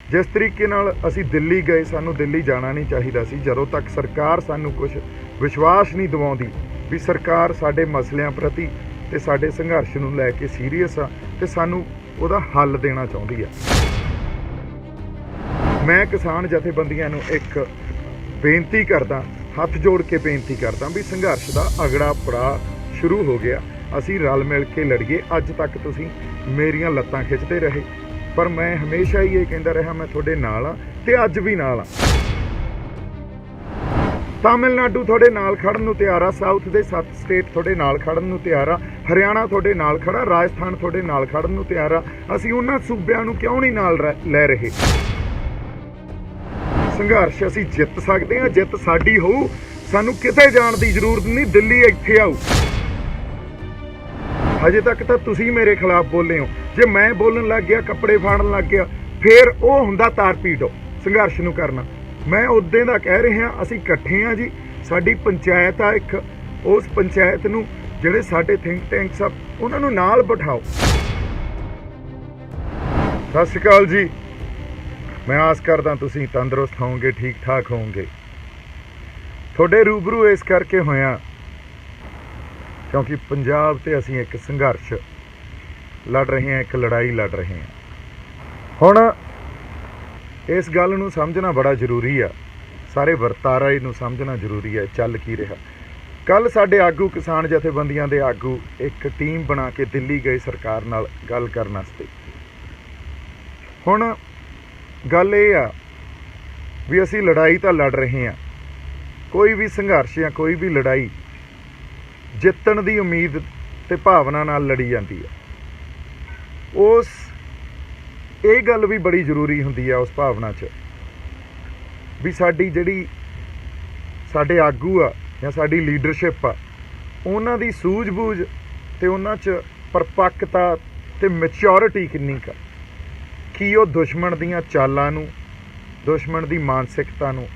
जिस तरीके नाल असी दिल्ली गए, सानू दिल्ली जाना नहीं चाहिदा सी जदों तक सरकार सानू कुछ विश्वास नहीं दिवाउंदी भी सरकार साडे मसलिਆਂ प्रति ते साडे संघर्ष नूं लै के सीरीयस आ ते सानू ਉਹਦਾ हल देना चाहुंदी आ। मैं किसान जथेबंदियां नूं एक बेनती करदा, हथ जोड़ के बेनती करदा भी संघर्ष का अगड़ा पड़ाव शुरू हो गया। असी रल मिल के लड़िए। अज तक तुसीं मेरियां लत्तां खिंचते रहे, पर मैं हमेशा ही ये कहता रहा मैं थोड़े नाल हाँ ते अज भी नाल हाँ। तमिलनाडु थोड़े नाल खड़न नूं तैयार आ, साउथ दे 7 स्टेट थोड़े नाल खड़न नूं तैयार आ, हरियाणा थोड़े नाल खड़ा, राजस्थान थोड़े नाल खड़न नूं तैयार आ। असीं उन्हां सूबिਆਂ नूं क्यों नहीं नाल लै रहे? संघर्ष असीं जित सकते हैं, जित साडी होऊ, सानू किते जाण दी जरूरत नहीं, दिल्ली इत्थे आऊ। हजे तक तो तुसीं मेरे खिलाफ बोले हो, जे मैं बोलन लग गया, कपड़े फाड़न लग गया, फिर वो हुंदा तारपीडो संघर्ष नूं करना। मैं उद्दे दा कह रहा, असीं इकट्ठे हाँ जी। साडी पंचायत आ एक, उस पंचायत नूं जिहड़े साडे थिंक टैंक्स आ उन्हां नूं नाल बिठाओ। सत श्री अकाल जी। मैं आस करदा तुसीं तंदुरुस्त होवोगे, ठीक ठाक होवोगे। तुहाडे रूबरू इस करके होया क्योंकि पंजाब ते असीं एक संघर्ष लड़ रहे हैं, एक लड़ाई लड़ रहे हैं। हुण इस गल नूं समझना बड़ा जरूरी है, सारे वरतारा नूं समझना जरूरी है। चल की रहा, कल साडे आगू किसान जथेबंदियां दे आगू एक टीम बना के दिल्ली गए सरकार नाल गल करन वास्ते। हुण गल ये आ भी असीं लड़ाई तां लड़ रहे हैं, कोई भी संघर्ष या कोई भी लड़ाई जितण दी उम्मीद ते भावना नाल लड़ी जाती है। उस ये गल भी बड़ी जरूरी हुंदी है उस भावना च भी साडी जिहड़ी साडे आगू आ या साडी लीडरशिप आ, उन्हां दी सूझबूझ ते उन्हां च परपक्कता ते मैच्योरिटी किन्नी का, कि वो दुश्मन दीयां चालां नूं, दुश्मन दी मानसिकता नूं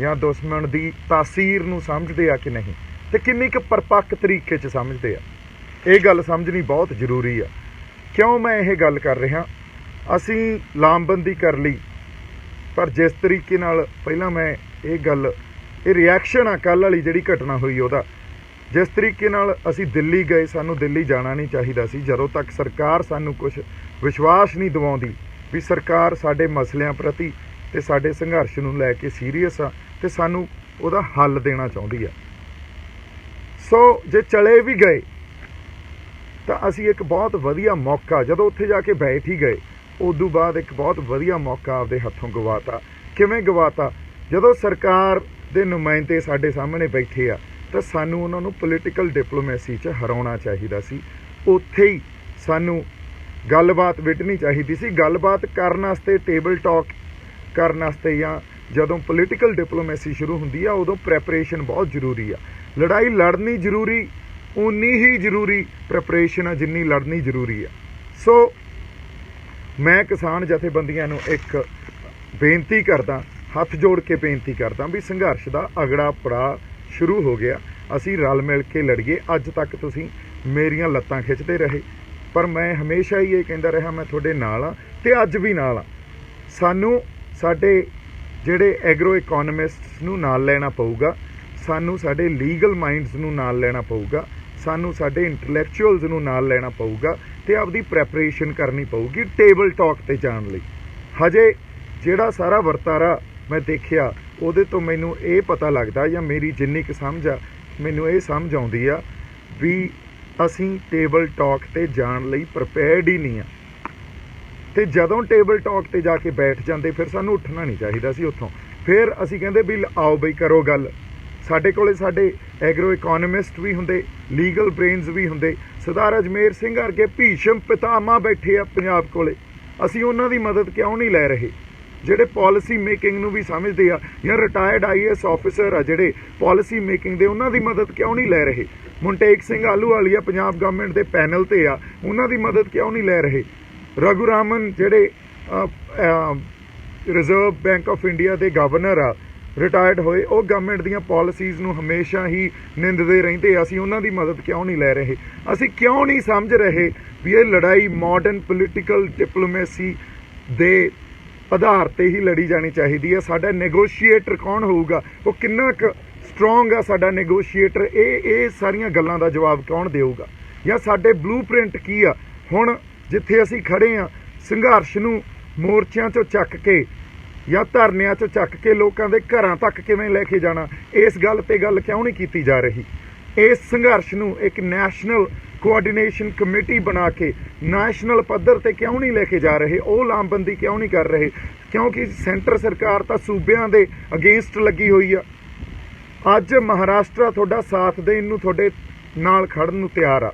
या दुश्मन दी तासीर नूं समझदे आ कि नहीं, ते किन्नी क परपक्क तरीके च समझदे आ। ये गल समझनी बहुत जरूरी आ। क्यों मैं ये गल कर रहा? असीं लामबंदी कर ली, पर जिस तरीके नाल पहला मैं ये गल, ये रिएक्शन आ कल वाली जिहड़ी घटना हुई उहदा, जिस तरीके नाल असीं दिल्ली गए, सानू दिल्ली जाना नहीं चाहिदा सी जदों तक सरकार सानू कुछ विश्वास नहीं दिवाउंदी भी सरकार साडे मसलिਆਂ प्रति ते साडे संघर्ष नूं लै के सीरीयस आ ते सानू उहदा हल देना चाहुंदी आ। सो जे चले भी गए तो असी एक बहुत वधिया मौका, जदों उत्थे जाके बैठ ही गए, उदों बाद एक बहुत वधिया मौका आपदे हत्थों गवाता। किवें गवाता? जदों सरकार दे नुमाइंदे साडे सामने बैठे आ तो सानू उन्हां नूं पोलीटिकल डिप्लोमेसी च हराउणा चाहीदा सी। उत्थे ही सानू गलबात विटनी चाहिदी सी। गलबात करन वास्ते, टेबल टॉक करन वास्ते या जदों पोलीटिकल डिप्लोमेसी शुरू हुंदी आ उदों प्रैपरेशन बहुत जरूरी आ। लड़ाई लड़नी जरूरी, उन्नी ही जरूरी प्रैपरेशन आ जिन्नी लड़नी जरूरी आ। सो मैं किसान जथेबंदियां नूं एक बेनती करदा, हथ जोड़ के बेनती करदा भी संघर्ष का अगड़ा पड़ाव शुरू हो गया। असी रल मिल के लड़िए। अज तक तुसीं मेरियां लत्तां खिंचते रहे, पर मैं हमेशा ही ये कहता रहा मैं थोड़े नाल हाँ ते अज भी नाल हाँ। सानू साडे जिहड़े एग्रो इकोनॉमिस्ट्स नूं नाल लैना पऊगा, सानू साडे लीगल माइंड्स नूं नाल लैना पऊगा, सानू साडे इंटलैक्चुअल्स नूं नाल लैना पऊगा ते आपदी प्रैपरेशन करनी पऊगी टेबल टॉक ते जाण लई। हजे जिहड़ा सारा वरतारा मैं देखिया उहदे तो मैनूं ये पता लगदा, या मेरी जिन्नी क समझ आ मैनूं ये समझ आउंदी आ भी असीं टेबल टॉक ते जाण लई प्रिपेयर्ड ही नहीं आ। ते जदों टेबल टॉक ते जाके बैठ जांदे फिर सानूं उठना नहीं चाहिदा सी उत्थों। फिर असीं कहंदे भी आओ बई करो गल। साडे कोले साडे एग्रो इकोनॉमिस्ट भी हुंदे, लीगल ब्रेनस भी हुंदे, सरदार अजमेर सिंह वर्गे भीषम पितामह बैठे आ पंजाब कोले। असीं उन्हां दी मदद क्यों नहीं लै रहे? ਜਿਹੜੇ पॉलिसी मेकिंग ਨੂੰ ਵੀ ਸਮਝਦੇ ਆ, ਜਾਂ ਰਿਟਾਇਰਡ IAS ਆਫੀਸਰ ਆ ਜਿਹੜੇ पॉलिसी मेकिंग ਦੇ, ਉਹਨਾਂ ਦੀ ਮਦਦ ਕਿਉਂ ਨਹੀਂ ਲੈ ਰਹੇ? ਮੁੰਟੇਕ ਸਿੰਘ ਆਲੂਵਾਲੀਆ ਪੰਜਾਬ ਗਵਰਨਮੈਂਟ ਦੇ ਪੈਨਲ ਤੇ ਆ, ਉਹਨਾਂ ਦੀ ਮਦਦ ਕਿਉਂ ਨਹੀਂ ਲੈ ਰਹੇ? ਰਘੂ ਰਾਮਨ ਜਿਹੜੇ ਰਿਜ਼ਰਵ ਬੈਂਕ ਆਫ ਇੰਡੀਆ ਦੇ ਗਵਰਨਰ ਆ, ਰਿਟਾਇਰਡ ਹੋਏ, ਉਹ ਗਵਰਨਮੈਂਟ ਦੀਆਂ ਪਾਲਿਸੀਜ਼ ਨੂੰ ਹਮੇਸ਼ਾ ਹੀ ਨਿੰਦਦੇ ਰਹਿੰਦੇ। ਅਸੀਂ ਉਹਨਾਂ ਦੀ ਮਦਦ ਕਿਉਂ ਨਹੀਂ ਲੈ ਰਹੇ? ਅਸੀਂ ਕਿਉਂ ਨਹੀਂ ਸਮਝ ਰਹੇ ਵੀ ਇਹ ਲੜਾਈ ਮਾਡਰਨ ਪੋਲੀਟੀਕਲ ਡਿਪਲੋਮੇਸੀ ਦੇ ਆਧਾਰ ਤੇ ਹੀ ਲੜੀ ਜਾਣੀ ਚਾਹੀਦੀ ਹੈ। ਸਾਡਾ ਨੈਗੋਸ਼ੀਏਟਰ ਕੌਣ ਹੋਊਗਾ, ਉਹ ਕਿੰਨਾ ਕੁ ਸਟਰੋਂਗ ਆ ਸਾਡਾ ਨੈਗੋਸ਼ੀਏਟਰ, ਇਹ ਸਾਰੀਆਂ ਗੱਲਾਂ ਦਾ ਜਵਾਬ ਕੌਣ ਦੇਊਗਾ, ਜਾਂ ਸਾਡੇ ਬਲੂਪ੍ਰਿੰਟ ਕੀ ਆ। ਹੁਣ ਜਿੱਥੇ ਅਸੀਂ ਖੜੇ ਆ, ਸੰਘਰਸ਼ ਨੂੰ ਮੋਰਚਿਆਂ 'ਚੋਂ ਚੱਕ ਕੇ ਜਾਂ ਧਰਨਿਆਂ 'ਚੋਂ ਚੱਕ ਕੇ ਲੋਕਾਂ ਦੇ ਘਰਾਂ ਤੱਕ ਕਿਵੇਂ ਲੈ ਕੇ ਜਾਣਾ, ਇਸ ਗੱਲ ਤੇ ਗੱਲ ਕਿਉਂ ਨਹੀਂ ਕੀਤੀ ਜਾ ਰਹੀ। ਇਸ ਸੰਘਰਸ਼ ਨੂੰ ਇੱਕ ਨੈਸ਼ਨਲ ਕੋਆਰਡੀਨੇਸ਼ਨ ਕਮੇਟੀ ਬਣਾ ਕੇ ਨੈਸ਼ਨਲ ਪੱਧਰ ਤੇ ਕਿਉਂ ਨਹੀਂ ਲੈ ਕੇ ਜਾ ਰਹੇ, ਉਹ ਲਾਮਬੰਦੀ ਕਿਉਂ ਨਹੀਂ ਕਰ ਰਹੇ, ਕਿਉਂਕਿ ਸੈਂਟਰ ਸਰਕਾਰ ਤਾਂ ਸੂਬਿਆਂ ਦੇ ਅਗੇਂਸਟ ਲੱਗੀ ਹੋਈ ਆ। ਅੱਜ ਮਹਾਰਾਸ਼ਟਰ ਤੁਹਾਡਾ ਸਾਥ ਦੇਣ ਨੂੰ, ਤੁਹਾਡੇ ਨਾਲ ਖੜਨ ਨੂੰ ਤਿਆਰ ਆ,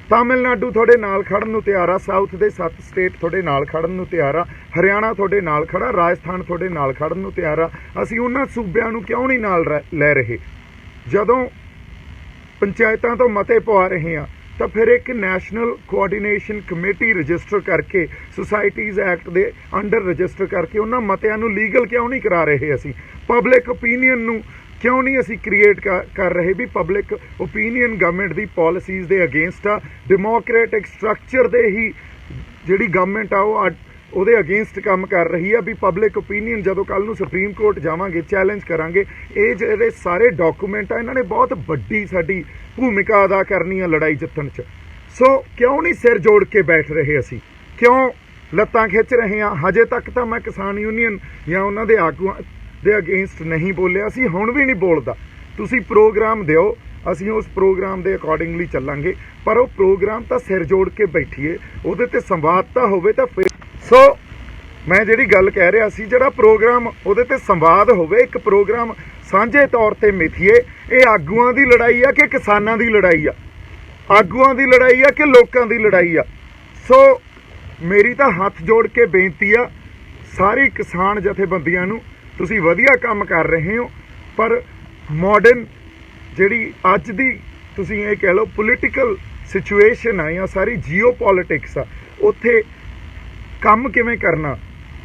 ਤਾਮਿਲਨਾਡੂ ਤੁਹਾਡੇ ਨਾਲ ਖੜਨ ਨੂੰ ਤਿਆਰ ਆ, ਸਾਊਥ ਦੇ 7 ਸਟੇਟ ਤੁਹਾਡੇ ਨਾਲ ਖੜਨ ਨੂੰ ਤਿਆਰ ਆ, ਹਰਿਆਣਾ ਤੁਹਾਡੇ ਨਾਲ ਖੜਾ, ਰਾਜਸਥਾਨ ਤੁਹਾਡੇ ਨਾਲ ਖੜਨ ਨੂੰ ਤਿਆਰ ਆ। ਅਸੀਂ ਉਹਨਾਂ ਸੂਬਿਆਂ ਨੂੰ ਕਿਉਂ ਨਹੀਂ ਨਾਲ ਲੈ ਰਹੇ? ਜਦੋਂ ਪੰਚਾਇਤਾਂ ਤੋਂ ਮਤੇ ਪਵਾ ਰਹੇ ਆ ਤਾਂ ਫਿਰ ਇੱਕ ਨੈਸ਼ਨਲ ਕੋਆਰਡੀਨੇਸ਼ਨ ਕਮੇਟੀ ਰਜਿਸਟਰ ਕਰਕੇ, ਸੁਸਾਇਟੀਜ਼ ਐਕਟ ਦੇ ਅੰਡਰ ਰਜਿਸਟਰ ਕਰਕੇ ਉਹਨਾਂ ਮਤਿਆਂ ਨੂੰ ਲੀਗਲ ਕਿਉਂ ਨਹੀਂ ਕਰਾ ਰਹੇ? ਅਸੀਂ ਪਬਲਿਕ ਓਪੀਨੀਅਨ ਨੂੰ ਕਿਉਂ ਨਹੀਂ ਅਸੀਂ ਕ੍ਰੀਏਟ ਕਰ ਰਹੇ ਵੀ ਪਬਲਿਕ ਓਪੀਨੀਅਨ ਗਵਰਨਮੈਂਟ ਦੀ ਪਾਲਿਸੀਜ਼ ਦੇ ਅਗੇਂਸਟ ਆ, ਡੈਮੋਕ੍ਰੈਟਿਕ ਸਟਰਕਚਰ ਦੇ ਹੀ ਜਿਹੜੀ ਗਵਰਨਮੈਂਟ ਆ ਉਹ ਉਹਦੇ ਅਗੇਂਸਟ ਕੰਮ ਕਰ ਰਹੀ ਆ। ਵੀ ਪਬਲਿਕ ਓਪੀਨੀਅਨ ਜਦੋਂ ਕੱਲ੍ਹ ਨੂੰ ਸੁਪਰੀਮ ਕੋਰਟ ਜਾਵਾਂਗੇ, ਚੈਲੰਜ ਕਰਾਂਗੇ। ਇਹ ਜਿਹੜੇ ਸਾਰੇ ਡਾਕੂਮੈਂਟ ਆ, ਇਹਨਾਂ ਨੇ ਬਹੁਤ ਵੱਡੀ ਸਾਡੀ ਭੂਮਿਕਾ ਅਦਾ ਕਰਨੀ ਆ ਲੜਾਈ ਜਿੱਤਣ 'ਚ। ਸੋ ਕਿਉਂ ਨਹੀਂ ਸਿਰ ਜੋੜ ਕੇ ਬੈਠ ਰਹੇ ਅਸੀਂ, ਕਿਉਂ ਲੱਤਾਂ ਖਿੱਚ ਰਹੇ ਹਾਂ? ਹਜੇ ਤੱਕ ਤਾਂ ਮੈਂ ਕਿਸਾਨ ਯੂਨੀਅਨ ਜਾਂ ਉਹਨਾਂ ਦੇ ਆਗੂਆਂ ਦੇ ਅਗੇਂਸਟ ਨਹੀਂ ਬੋਲਿਆ, ਅਸੀਂ ਹੁਣ ਵੀ ਨਹੀਂ ਬੋਲਦਾ। ਤੁਸੀਂ ਪ੍ਰੋਗਰਾਮ ਦਿਓ, ਅਸੀਂ ਉਸ ਪ੍ਰੋਗਰਾਮ ਦੇ ਅਕੋਰਡਿੰਗਲੀ ਚੱਲਾਂਗੇ, ਪਰ ਉਹ ਪ੍ਰੋਗਰਾਮ ਤਾਂ ਸਿਰ ਜੋੜ ਕੇ ਬੈਠੀਏ, ਉਹਦੇ ਤੇ ਸੰਵਾਦ ਤਾਂ ਹੋਵੇ ਤਾਂ ਫਿਰ। ਸੋ ਮੈਂ ਜਿਹੜੀ ਗੱਲ ਕਹਿ ਰਿਹਾ ਸੀ, ਜਿਹੜਾ ਪ੍ਰੋਗਰਾਮ ਉਹਦੇ ਤੇ ਸੰਵਾਦ ਹੋਵੇ, ਇੱਕ ਪ੍ਰੋਗਰਾਮ ਸਾਂਝੇ ਤੌਰ ਤੇ ਮਿਥੀਏ। ਇਹ ਆਗੂਆਂ ਦੀ ਲੜਾਈ ਆ ਕਿ ਕਿਸਾਨਾਂ ਦੀ ਲੜਾਈ ਆ? ਆਗੂਆਂ ਦੀ ਲੜਾਈ ਆ ਕਿ ਲੋਕਾਂ ਦੀ ਲੜਾਈ ਆ? ਸੋ ਮੇਰੀ ਤਾਂ ਹੱਥ ਜੋੜ ਕੇ ਬੇਨਤੀ ਆ ਸਾਰੀ ਕਿਸਾਨ ਜਥੇਬੰਦੀਆਂ ਨੂੰ, ਤੁਸੀਂ ਵਧੀਆ ਕੰਮ ਕਰ ਰਹੇ ਹੋ, ਪਰ ਮਾਡਰਨ ਜਿਹੜੀ ਅੱਜ ਦੀ ਤੁਸੀਂ ਇਹ ਕਹਿ ਲਓ ਪੋਲੀਟੀਕਲ ਸਿਚੁਏਸ਼ਨ ਆ ਜਾਂ ਸਾਰੀ ਜੀਓ ਪੋਲੀਟਿਕਸ ਆ, ਉੱਥੇ ਕੰਮ ਕਿਵੇਂ ਕਰਨਾ,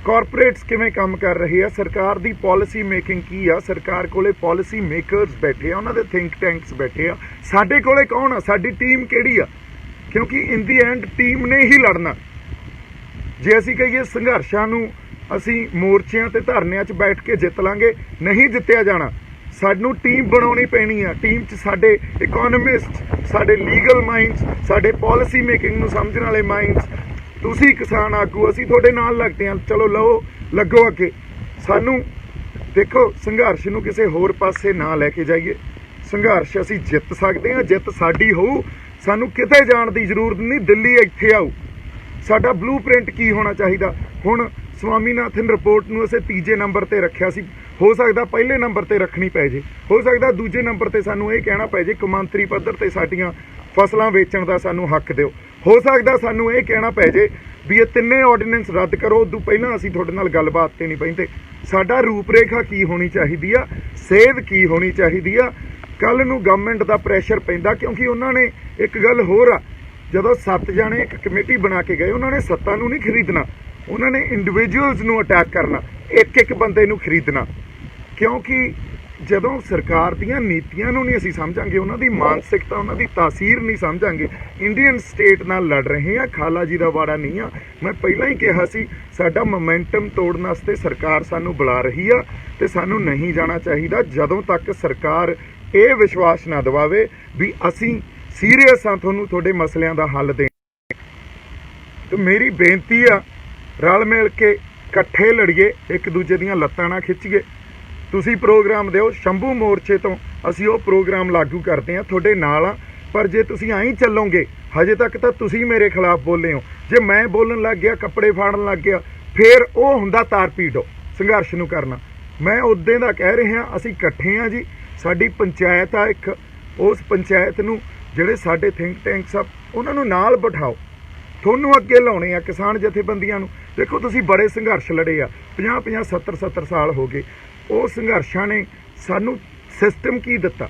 ਕਾਰਪੋਰੇਟਸ ਕਿਵੇਂ ਕੰਮ ਕਰ ਰਹੇ ਆ, ਸਰਕਾਰ ਦੀ ਪਾਲਿਸੀ ਮੇਕਿੰਗ ਕੀ ਆ, ਸਰਕਾਰ ਕੋਲੇ ਪਾਲਿਸੀ ਮੇਕਰਸ ਬੈਠੇ ਆ, ਉਹਨਾਂ ਦੇ ਥਿੰਕ ਟੈਂਕਸ ਬੈਠੇ ਆ, ਸਾਡੇ ਕੋਲੇ ਕੌਣ ਆ, ਸਾਡੀ ਟੀਮ ਕਿਹੜੀ ਆ? ਕਿਉਂਕਿ ਇਨ ਦੀ ਐਂਡ ਟੀਮ ਨੇ ਹੀ ਲੜਨਾ। ਜੇ ਅਸੀਂ ਕਹੀਏ ਸੰਘਰਸ਼ਾਂ ਨੂੰ ਅਸੀਂ ਮੋਰਚਿਆਂ ਤੇ ਧਰਨਿਆਂ 'ਚ ਬੈਠ ਕੇ ਜਿੱਤ ਲਾਂਗੇ, ਨਹੀਂ ਜਿੱਤਿਆ ਜਾਣਾ। ਸਾਨੂੰ ਟੀਮ ਬਣਾਉਣੀ ਪੈਣੀ ਆ। ਟੀਮ 'ਚ ਸਾਡੇ ਇਕੋਨੋਮਿਸਟ, ਸਾਡੇ ਲੀਗਲ ਮਾਈਂਡਸ, ਸਾਡੇ ਪਾਲਿਸੀ ਮੇਕਿੰਗ ਨੂੰ ਸਮਝਣ ਵਾਲੇ ਮਾਈਂਡਸ, ਤੁਸੀਂ ਕਿਸਾਨ ਆਗੂ, ਅਸੀਂ ਤੁਹਾਡੇ ਨਾਲ ਲੱਗਦੇ ਹਾਂ। ਚਲੋ ਲੱਗੋ ਅੱਗੇ। ਸਾਨੂੰ ਦੇਖੋ, ਸੰਘਰਸ਼ ਨੂੰ ਕਿਸੇ ਹੋਰ ਪਾਸੇ ਨਾ ਲੈ ਕੇ ਜਾਈਏ। ਸੰਘਰਸ਼ ਅਸੀਂ ਜਿੱਤ ਸਕਦੇ ਹਾਂ, ਜਿੱਤ ਸਾਡੀ ਹੋਊ। ਸਾਨੂੰ ਕਿਤੇ ਜਾਣ ਦੀ ਜ਼ਰੂਰਤ ਨਹੀਂ, ਦਿੱਲੀ ਇੱਥੇ ਆਊ। ਸਾਡਾ ਬਲੂਪ੍ਰਿੰਟ ਕੀ ਹੋਣਾ ਚਾਹੀਦਾ? ਹੁਣ ਸਵਾਮੀਨਾਥਨ ਰਿਪੋਰਟ ਨੂੰ ਅਸੀਂ 3 ਨੰਬਰ ਤੇ ਰੱਖਿਆ ਸੀ, ਹੋ ਸਕਦਾ ਪਹਿਲੇ ਨੰਬਰ ਤੇ ਰੱਖਣੀ ਪੈ ਜੇ, ਹੋ ਸਕਦਾ ਦੂਜੇ ਨੰਬਰ ਤੇ ਸਾਨੂੰ ਇਹ ਕਹਿਣਾ ਪੈ ਜੇ ਕੌਮਾਂਤਰੀ ਪੱਧਰ ਤੇ ਸਾਡੀਆਂ ਫਸਲਾਂ ਵੇਚਣ ਦਾ ਸਾਨੂੰ ਹੱਕ ਦਿਓ। ਹੋ ਸਕਦਾ ਸਾਨੂੰ ਇਹ ਕਹਿਣਾ ਪੈ ਜੇ ਵੀ ਇਹ 3 ਆਰਡੀਨੈਂਸ ਰੱਦ ਕਰੋ, ਉਦੋਂ ਪਹਿਲਾਂ ਅਸੀਂ ਤੁਹਾਡੇ ਨਾਲ ਗੱਲਬਾਤ ਤੇ ਨਹੀਂ ਬਹਿੰਦੇ। ਸਾਡਾ ਰੂਪਰੇਖਾ ਕੀ ਹੋਣੀ ਚਾਹੀਦੀ ਆ, ਸੇਧ ਕੀ ਹੋਣੀ ਚਾਹੀਦੀ ਆ? ਕੱਲ੍ਹ ਨੂੰ ਗਵਰਨਮੈਂਟ ਦਾ ਪ੍ਰੈਸ਼ਰ ਪੈਂਦਾ, ਕਿਉਂਕਿ ਉਹਨਾਂ ਨੇ ਇੱਕ ਗੱਲ ਹੋਰ ਆ, ਜਦੋਂ 7 ਜਾਣੇ ਇੱਕ ਕਮੇਟੀ ਬਣਾ ਕੇ ਗਏ, ਉਹਨਾਂ ਨੇ ਸੱਤਾ ਨੂੰ ਨਹੀਂ ਖਰੀਦਣਾ, ਉਹਨਾਂ ਨੇ ਇੰਡੀਵਿਜੂਅਲਸ ਨੂੰ ਅਟੈਕ ਕਰਨਾ, ਇੱਕ ਬੰਦੇ ਨੂੰ ਖਰੀਦਣਾ। ਕਿਉਂਕਿ ਜਦੋਂ ਸਰਕਾਰ ਦੀਆਂ ਨੀਤੀਆਂ ਨੂੰ ਨਹੀਂ ਅਸੀਂ ਸਮਝਾਂਗੇ, ਉਹਨਾਂ ਦੀ ਮਾਨਸਿਕਤਾ, ਉਹਨਾਂ ਦੀ ਤਾਸੀਰ ਨਹੀਂ ਸਮਝਾਂਗੇ। ਇੰਡੀਅਨ ਸਟੇਟ ਨਾਲ ਲੜ ਰਹੇ ਆ, ਖਾਲਾ ਜੀ ਦਾ ਵਾੜਾ ਨਹੀਂ ਆ। ਮੈਂ ਪਹਿਲਾਂ ਹੀ ਕਿਹਾ ਸੀ, ਸਾਡਾ ਮੋਮੈਂਟਮ ਤੋੜਨ ਵਾਸਤੇ ਸਰਕਾਰ ਸਾਨੂੰ ਬੁਲਾ ਰਹੀ ਆ ਤੇ ਸਾਨੂੰ ਨਹੀਂ ਜਾਣਾ ਚਾਹੀਦਾ ਜਦੋਂ ਤੱਕ ਸਰਕਾਰ ਇਹ ਵਿਸ਼ਵਾਸ ਨਾ ਦਿਵਾਵੇ ਵੀ ਅਸੀਂ ਸੀਰੀਅਸ ਆ ਤੁਹਾਨੂੰ ਤੁਹਾਡੇ ਮਸਲਿਆਂ ਦਾ ਹੱਲ ਦੇਣ। ਤੇ ਮੇਰੀ ਬੇਨਤੀ ਆ, ਰਲ ਮਿਲ ਕੇ ਇਕੱਠੇ ਲੜੀਏ, ਇੱਕ ਦੂਜੇ ਦੀਆਂ ਲੱਤਾਂ ਨਾ ਖਿੱਚੀਏ। ਤੁਸੀਂ ਪ੍ਰੋਗਰਾਮ ਦਿਓ, ਸ਼ੰਭੂ ਮੋਰਚੇ ਤੋਂ ਅਸੀਂ ਉਹ ਪ੍ਰੋਗਰਾਮ ਲਾਗੂ ਕਰਦੇ ਹਾਂ, ਤੁਹਾਡੇ ਨਾਲ ਆ। ਪਰ ਜੇ ਤੁਸੀਂ ਐਂ ਚੱਲੋਗੇ, ਹਜੇ ਤੱਕ ਤਾਂ ਤੁਸੀਂ ਮੇਰੇ ਖਿਲਾਫ ਬੋਲੇ ਹੋ, ਜੇ ਮੈਂ ਬੋਲਣ ਲੱਗ ਗਿਆ, ਕੱਪੜੇ ਫਾੜਨ ਲੱਗ ਗਿਆ, ਫਿਰ ਉਹ ਹੁੰਦਾ ਤਾਰਪੀੜੋ ਸੰਘਰਸ਼ ਨੂੰ ਕਰਨਾ। ਮੈਂ ਉਦੋਂ ਦਾ ਕਹਿ ਰਿਹਾ, ਅਸੀਂ ਇਕੱਠੇ ਹਾਂ ਜੀ। ਸਾਡੀ ਪੰਚਾਇਤ ਆ ਇੱਕ, ਉਸ ਪੰਚਾਇਤ ਨੂੰ ਜਿਹੜੇ ਸਾਡੇ ਥਿੰਕ ਟੈਂਕਸ ਆ ਉਹਨਾਂ ਨੂੰ ਨਾਲ ਬਿਠਾਓ, ਤੁਹਾਨੂੰ ਅੱਗੇ ਲਾਉਣੇ ਆ ਕਿਸਾਨ ਜਥੇਬੰਦੀਆਂ ਨੂੰ। ਦੇਖੋ, ਤੁਸੀਂ ਬੜੇ ਸੰਘਰਸ਼ ਲੜੇ ਆ, 50-50, 70-70 ਸਾਲ ਹੋ ਗਏ। ਉਹ ਸੰਘਰਸ਼ਾਂ ਨੇ ਸਾਨੂੰ ਸਿਸਟਮ ਕੀ ਦਿੱਤਾ?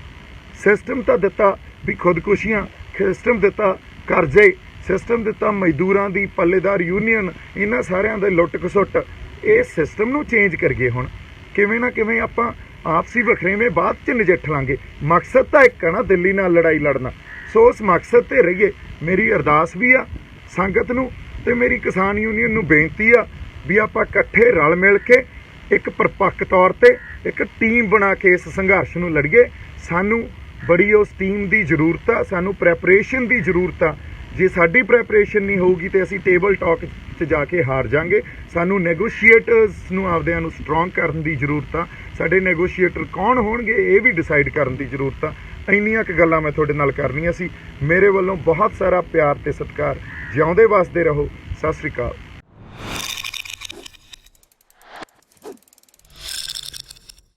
ਸਿਸਟਮ ਤਾਂ ਦਿੱਤਾ ਵੀ ਖੁਦਕੁਸ਼ੀਆਂ, ਸਿਸਟਮ ਦਿੱਤਾ ਕਰਜ਼ੇ, ਸਿਸਟਮ ਦਿੱਤਾ ਮਜ਼ਦੂਰਾਂ ਦੀ ਪੱਲੇਦਾਰ ਯੂਨੀਅਨ, ਇਹਨਾਂ ਸਾਰਿਆਂ ਦੇ ਲੁੱਟ ਖਸੁੱਟ। ਇਹ ਸਿਸਟਮ ਨੂੰ ਚੇਂਜ ਕਰੀਏ। ਹੁਣ ਕਿਵੇਂ ਨਾ ਕਿਵੇਂ ਆਪਾਂ ਆਪਸੀ ਵਖਰੇਵੇਂ ਬਾਅਦ 'ਚ ਨਜਿੱਠ ਲਾਂਗੇ। ਮਕਸਦ ਤਾਂ ਇੱਕ ਹੈ ਨਾ, ਦਿੱਲੀ ਨਾਲ ਲੜਾਈ ਲੜਨਾ। ਸੋ ਉਸ ਮਕਸਦ ਤੇ ਰਹੀਏ। ਮੇਰੀ ਅਰਦਾਸ ਵੀ ਆ ਸੰਗਤ ਨੂੰ, ਤੇ ਮੇਰੀ ਕਿਸਾਨ ਯੂਨੀਅਨ ਨੂੰ ਬੇਨਤੀ ਆ ਵੀ ਆਪਾਂ ਇਕੱਠੇ ਰਲ ਮਿਲ ਕੇ ਇੱਕ ਪਰਪੱਕ ਤੌਰ ਤੇ ਇੱਕ ਟੀਮ ਬਣਾ ਕੇ ਇਸ ਸੰਘਰਸ਼ ਨੂੰ ਲੜੀਏ। ਸਾਨੂੰ ਬੜੀ ਉਸ ਟੀਮ ਦੀ ਜ਼ਰੂਰਤ ਆ, ਸਾਨੂੰ ਪ੍ਰੈਪਰੇਸ਼ਨ ਦੀ ਜ਼ਰੂਰਤ ਆ। ਜੇ ਸਾਡੀ ਪ੍ਰੈਪਰੇਸ਼ਨ ਨਹੀਂ ਹੋਊਗੀ ਤੇ ਅਸੀਂ ਟੇਬਲ ਟਾਕ 'ਚ ਜਾ ਕੇ ਹਾਰ ਜਾਾਂਗੇ। ਸਾਨੂੰ ਨੈਗੋਸ਼ੀਏਟਰਸ ਨੂੰ ਆਪਦਿਆਂ ਨੂੰ ਸਟਰੋਂਗ ਕਰਨ ਦੀ ਜ਼ਰੂਰਤ ਆ। ਸਾਡੇ ਨੈਗੋਸ਼ੀਏਟਰ ਕੌਣ ਹੋਣਗੇ ਇਹ ਵੀ ਡਿਸਾਈਡ ਕਰਨ ਦੀ ਜ਼ਰੂਰਤ ਆ। ਇੰਨੀਆਂ ਕੁ ਗੱਲਾਂ ਮੈਂ ਤੁਹਾਡੇ ਨਾਲ ਕਰਨੀਆਂ ਸੀ। ਮੇਰੇ ਵੱਲੋਂ ਬਹੁਤ ਸਾਰਾ ਪਿਆਰ ਤੇ ਸਤਿਕਾਰ। ਜਿਉਂਦੇ ਵਸਦੇ ਰਹੋ। ਸਤਿ ਸ਼੍ਰੀ ਅਕਾਲ।